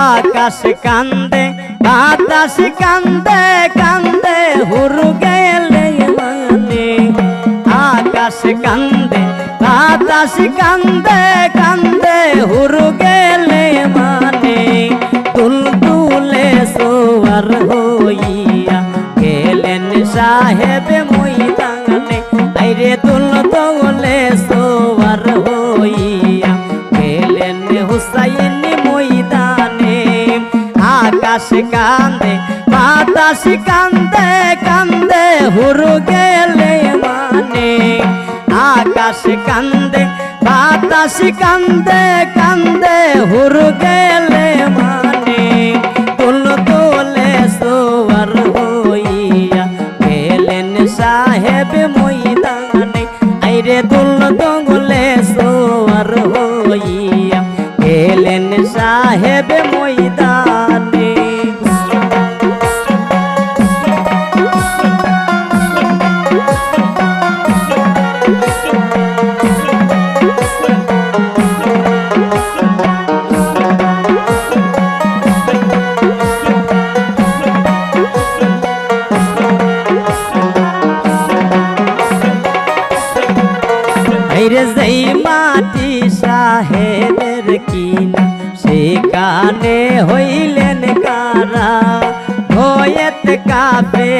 আকাশ কান্দে বাতাস কান্দে কান্দে হুরু গেলে মানে আকাশ কান্দে বাতাস কান্দে কান্দে হুরু গেলে মানে তুলতুলে সোয়ার হইয়া গেলেন সাহেব ময়দানে আইরে তুলতুলে সোয়ার হইয়া গেলেন হুসাইন ময়দানে আকাশ কান্দে বাতাস কান্দে কান্দে হুরু গেলে মানে আকাশ কান্দে বাতাস কান্দে কান্দে হুরু গেলে মানে তুলতুলে সোয়ার হইয়া গেলেন সাহেব ময়দানে আইরে তুলতুলে সোয়ার হইয়া গেলেন সাহেব ময়দানে আইরে যেই মাটি সাহেবের কিনা সেখানে হইলেন কারা ভয়েত কাঁপে